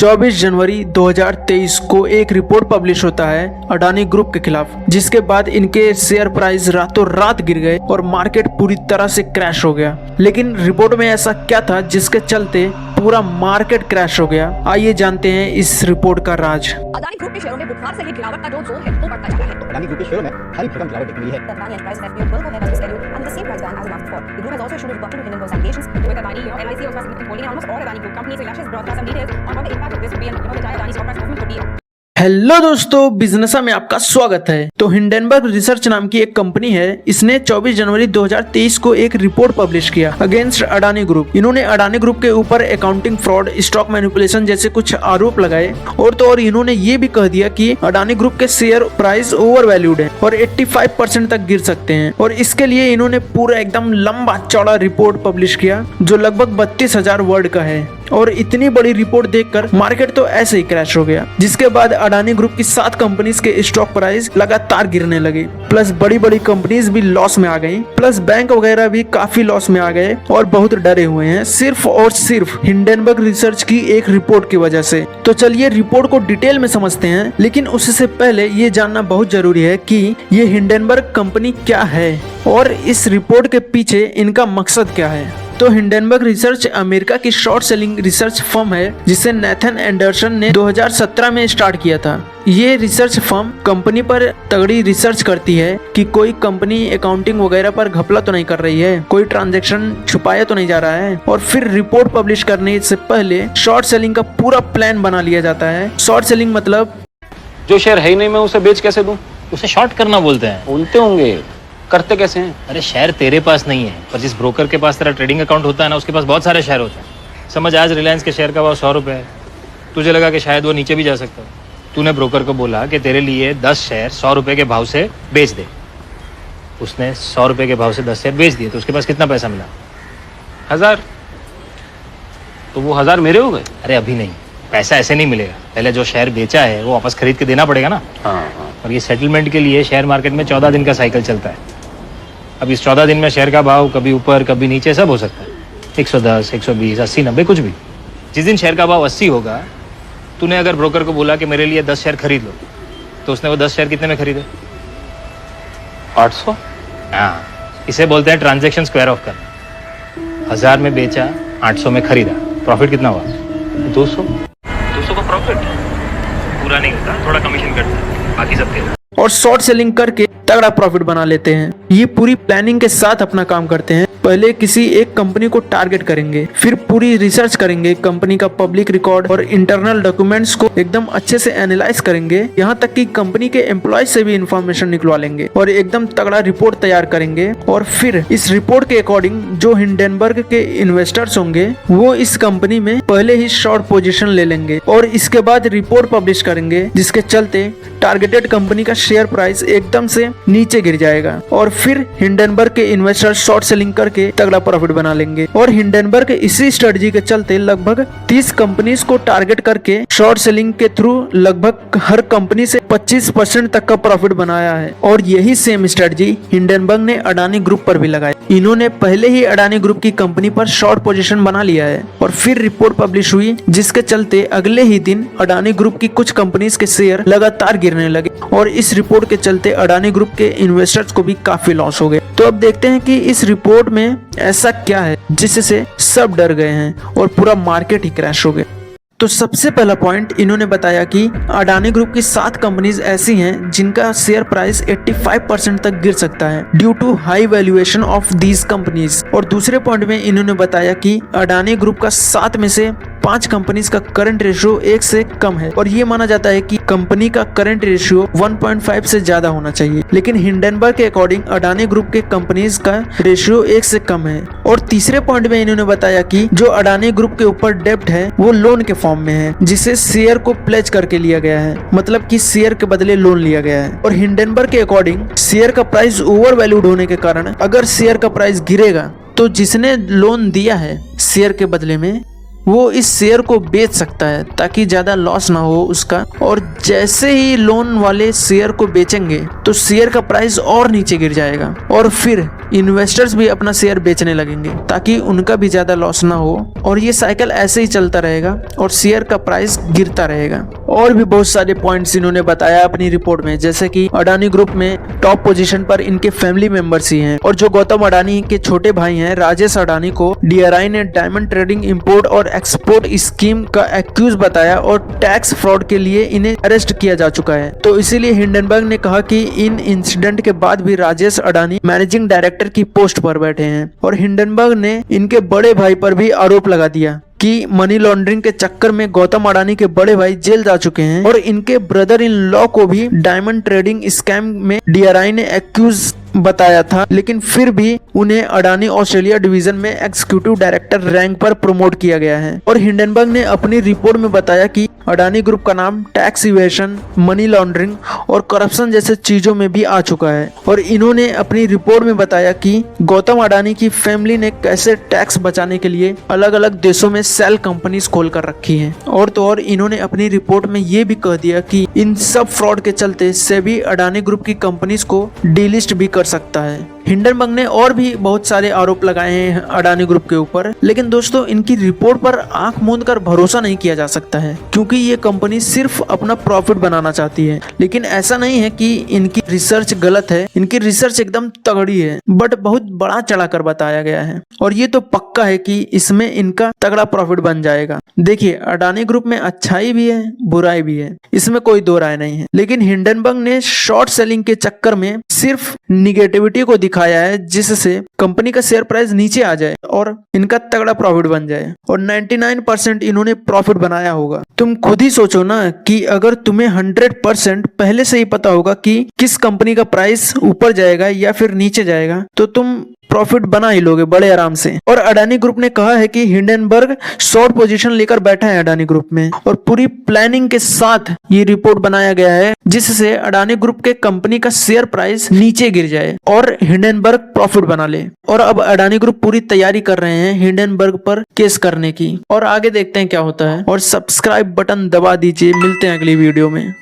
24 जनवरी 2023 को एक report publish होता है अडानी ग्रुप के खिलाफ, जिसके बाद इनके शेयर प्राइस रातों रात गिर गए और मार्केट पूरी तरह से क्रैश हो गया। लेकिन रिपोर्ट में ऐसा क्या था जिसके चलते पूरा मार्केट क्रैश हो गया? आइए जानते हैं इस रिपोर्ट का राज। अडानी ग्रुप के शेयरों में बुधवार से ही गिरावट का जो जोर है वो बढ़ता जा रहा है। अडानी ग्रुप के शेयरों में भारी भरकम गिरावट देखने मिली है। The Adani Enterprises FPO will go ahead as scheduled under the same price band as announced before. The group has also issued a document containing those allegations with Adani, LIC also has significant holding in almost all Adani Group companies. So Yash has brought us some details on what the impact of this would be and the entire Adani stock price movement could be. Hello दोस्तों, बिजनेसा में आपका स्वागत है। तो Hindenburg research नाम की एक कंपनी है, इसने 24 जनवरी 2023 को एक रिपोर्ट पब्लिश किया अगेंस्ट अडानी ग्रुप। इन्होंने अडानी ग्रुप के ऊपर अकाउंटिंग फ्रॉड, स्टॉक मैनिपुलेशन जैसे कुछ आरोप लगाए और तो और इन्होंने ये भी कह दिया कि अडानी ग्रुप के शेयर प्राइस ओवर वैल्यूड है और 85% तक गिर सकते हैं। और इसके लिए इन्होंने पूरा एकदम लंबा चौड़ा रिपोर्ट पब्लिश किया जो लगभग 32,000 वर्ड का है। और इतनी बड़ी रिपोर्ट देखकर मार्केट तो ऐसे ही क्रैश हो गया, जिसके बाद अडानी ग्रुप की 7 कंपनीज के स्टॉक प्राइस लगातार गिरने लगे, प्लस बड़ी बड़ी कंपनीज भी लॉस में आ गई, प्लस बैंक वगैरह भी काफी लॉस में आ गए और बहुत डरे हुए हैं सिर्फ और सिर्फ हिंडनबर्ग रिसर्च की एक रिपोर्ट की वजह से। तो चलिए रिपोर्ट को डिटेल में समझते हैं, लेकिन उससे पहले ये जानना बहुत जरूरी है कि ये हिंडनबर्ग कंपनी क्या है और इस रिपोर्ट के पीछे इनका मकसद क्या है। तो हिंडनबर्ग रिसर्च अमेरिका की शॉर्ट सेलिंग रिसर्च फर्म है, जिसे नेथन एंडरसन ने 2017 में स्टार्ट किया था। ये रिसर्च फर्म कंपनी पर तगड़ी रिसर्च करती है कि कोई कंपनी अकाउंटिंग वगैरह पर घपला तो नहीं कर रही है, कोई ट्रांजैक्शन छुपाया तो नहीं जा रहा है, और फिर रिपोर्ट पब्लिश करने से पहले शॉर्ट सेलिंग का पूरा प्लान बना लिया जाता है। शॉर्ट सेलिंग मतलब जो शेयर है ही नहीं मैं उसे बेच कैसे दूं? उसे शॉर्ट करना बोलते हैं। बोलते होंगे, करते कैसे हैं? अरे शेयर तेरे पास नहीं है, पर जिस ब्रोकर के पास तेरा ट्रेडिंग अकाउंट होता है ना, उसके पास बहुत सारे शेयर होते हैं। समझ आज रिलायंस के शेयर का भाव 100 रुपये है, तुझे लगा कि शायद वो नीचे भी जा सकता है। तूने ब्रोकर को बोला कि तेरे लिए 10 शेयर 100 रुपये के भाव से बेच दे। उसने 100 रुपये के भाव से 10 शेयर बेच दिए, तो उसके पास कितना पैसा मिला? 1000। तो वो 1000 मेरे हो गए? अरे अभी नहीं, पैसा ऐसे नहीं मिलेगा। पहले जो शेयर बेचा है वो वापस खरीद के देना पड़ेगा ना। हाँ। और ये सेटलमेंट के लिए शेयर मार्केट में 14 दिन का साइकिल चलता है। अब इस 14 दिन में शेयर का भाव कभी ऊपर कभी नीचे सब हो सकता है। 110, 120, 80, 90 कुछ भी। जिस दिन शेयर का भाव 80 होगा, तूने अगर ब्रोकर को बोला कि मेरे लिए 10 शेयर खरीद लो, तो उसने वो 10 शेयर कितने में खरीदे? 800। हाँ, इसे बोलते हैं ट्रांजैक्शन स्क्वायर ऑफ करना। 1000 में बेचा, 800 में खरीदा, प्रॉफिट कितना हुआ? 200 का प्रॉफिट पूरा नहीं होता, थोड़ा कमीशन कटता है, बाकी सब तेरा। और शॉर्ट सेलिंग करके तगड़ा प्रॉफिट बना लेते हैं। ये पूरी प्लानिंग के साथ अपना काम करते हैं। पहले किसी एक कंपनी को टारगेट करेंगे, फिर पूरी रिसर्च करेंगे, कंपनी का पब्लिक रिकॉर्ड और इंटरनल डॉक्यूमेंट्स को एकदम अच्छे से एनालाइज करेंगे, यहाँ तक कि कंपनी के एम्प्लॉय से भी इंफॉर्मेशन निकलवा लेंगे और एकदम तगड़ा रिपोर्ट तैयार करेंगे। और फिर इस रिपोर्ट के अकॉर्डिंग जो हिंडनबर्ग के इन्वेस्टर्स होंगे वो इस कंपनी में पहले ही शॉर्ट पोजीशन ले लेंगे और इसके बाद रिपोर्ट पब्लिश करेंगे, जिसके चलते टारगेटेड कंपनी का शेयर प्राइस एकदम से नीचे गिर जाएगा और फिर हिंडनबर्ग के इन्वेस्टर शॉर्ट सेलिंग करके तगड़ा प्रॉफिट बना लेंगे। और हिंडनबर्ग इसी स्ट्रेटजी के चलते लगभग 30 कंपनीज को टारगेट करके शॉर्ट सेलिंग के थ्रू लगभग हर कंपनी से 25% तक का प्रॉफिट बनाया है। और यही सेम स्ट्रेटजी हिंडनबर्ग ने अडानी ग्रुप पर भी लगाई। इन्होंने पहले ही अडानी ग्रुप की कंपनी पर शॉर्ट पोजीशन बना लिया है और फिर रिपोर्ट पब्लिश हुई, जिसके चलते अगले ही दिन अडानी ग्रुप की कुछ कंपनीज के शेयर लगातार गिरने लगे और इस रिपोर्ट के चलते अडानी ग्रुप के इन्वेस्टर्स को भी काफी लॉस हो गए। तो अब देखते हैं कि इस रिपोर्ट में ऐसा क्या है जिससे सब डर गए हैं और पूरा मार्केट ही क्रैश हो गया। तो सबसे पहला पॉइंट इन्होंने बताया कि अडानी ग्रुप की 7 कंपनीज ऐसी हैं जिनका शेयर प्राइस 85% तक गिर सकता है due to high valuation of these companies. और दूसरे पॉइंट में इन्होंने बताया कि अडानी ग्रुप का 7 में से 5 कंपनीज का करंट रेशियो 1 से कम है और ये माना जाता है कि कंपनी का करंट रेशियो 1.5 से ज्यादा होना चाहिए। लेकिन हिंडनबर्ग के अकॉर्डिंग अडानी ग्रुप के कंपनीज का रेशियो 1 से कम है। और तीसरे पॉइंट में इन्होंने बताया कि जो अडानी ग्रुप के ऊपर डेब्ट है वो लोन के फॉर्म में है, जिसे शेयर को प्लेज करके लिया गया है, मतलब कि शेयर के बदले लोन लिया गया है। और हिंडनबर्ग के अकॉर्डिंग शेयर का प्राइस ओवर वैल्यूड होने के कारण अगर शेयर का प्राइस गिरेगा तो जिसने लोन दिया है शेयर के बदले में वो इस शेयर को बेच सकता है ताकि ज्यादा लॉस ना हो उसका। और जैसे ही लोन वाले शेयर को बेचेंगे तो शेयर का प्राइस और नीचे गिर जाएगा और फिर इन्वेस्टर्स भी अपना शेयर बेचने लगेंगे ताकि उनका भी ज्यादा लॉस ना हो। और ये साइकिल ऐसे ही चलता रहेगा और शेयर का प्राइस गिरता रहेगा। और भी बहुत सारे पॉइंट्स इन्होंने बताया अपनी रिपोर्ट में, जैसे कि अडानी ग्रुप में टॉप पोजीशन पर इनके फैमिली मेंबर्स ही हैं और जो गौतम अडानी के छोटे भाई हैं राजेश अडानी को डीआरआई ने डायमंड ट्रेडिंग इंपोर्ट और एक्सपोर्ट स्कीम का एक्यूज बताया और टैक्स फ्रॉड के लिए इन्हें अरेस्ट किया जा चुका है। तो इसीलिए हिंडनबर्ग ने कहा कि इन इंसिडेंट के बाद भी राजेश अडानी मैनेजिंग डायरेक्टर की पोस्ट पर बैठे हैं। और हिंडनबर्ग ने इनके बड़े भाई पर भी आरोप लगा दिया कि मनी लॉन्ड्रिंग के चक्कर में गौतम अडानी के बड़े भाई जेल जा चुके हैं और इनके ब्रदर इन लॉ को भी डायमंड ट्रेडिंग स्कैम में डीआरआई ने एक्यूज बताया था, लेकिन फिर भी उन्हें अडानी ऑस्ट्रेलिया डिवीजन में एग्जीक्यूटिव डायरेक्टर रैंक पर प्रमोट किया गया है। और हिंडनबर्ग ने अपनी रिपोर्ट में बताया कि अडानी ग्रुप का नाम टैक्स इवेशन, मनी लॉन्ड्रिंग और करप्शन जैसे चीजों में भी आ चुका है। और इन्होंने अपनी रिपोर्ट में बताया कि गौतम अडानी की फैमिली ने कैसे टैक्स बचाने के लिए अलग अलग देशों में सेल कंपनीज खोल कर रखी है। और तो और इन्होंने अपनी रिपोर्ट में ये भी कह दिया कि इन सब फ्रॉड के चलते सेबी अडानी ग्रुप की कंपनीज को डीलिस्ट भी कर सकता है। हिंडनबर्ग ने और भी बहुत सारे आरोप लगाए हैं अडानी ग्रुप के ऊपर, लेकिन दोस्तों इनकी रिपोर्ट पर आंख मूंद कर भरोसा नहीं किया जा सकता है क्योंकि ये कंपनी सिर्फ अपना प्रॉफिट बनाना चाहती है। लेकिन ऐसा नहीं है कि इनकी रिसर्च गलत है, इनकी रिसर्च एकदम तगड़ी है, बट बहुत बड़ा चढ़ाकर बताया गया है और ये तो पक्का है कि इसमें इनका तगड़ा प्रॉफिट बन जाएगा। देखिए अडानी ग्रुप में अच्छाई भी है बुराई भी है, इसमें कोई दो राय नहीं है, लेकिन हिंडनबर्ग ने शॉर्ट सेलिंग के चक्कर में सिर्फ निगेटिविटी को दिखाया है जिससे कंपनी का शेयर प्राइस नीचे आ जाए और इनका तगड़ा प्रॉफिट बन जाए। और 99% इन्होंने प्रॉफिट बनाया होगा। तुम खुद ही सोचो ना कि अगर तुम्हें 100% पहले से ही पता होगा कि किस कंपनी का प्राइस ऊपर जाएगा या फिर नीचे जाएगा तो तुम प्रॉफिट बना ही लोगे बड़े आराम से। और अडानी ग्रुप ने कहा है कि हिंडनबर्ग शॉर्ट पोजीशन लेकर बैठा है अडानी ग्रुप में और पूरी प्लानिंग के साथ ये रिपोर्ट बनाया गया है जिससे अडानी ग्रुप के कंपनी का शेयर प्राइस नीचे गिर जाए और हिंडनबर्ग प्रॉफिट बना ले। और अब अडानी ग्रुप पूरी तैयारी कर रहे हैं हिंडनबर्ग पर केस करने की और आगे देखते हैं क्या होता है। और सब्सक्राइब बटन दबा दीजिए, मिलते हैं अगली वीडियो में।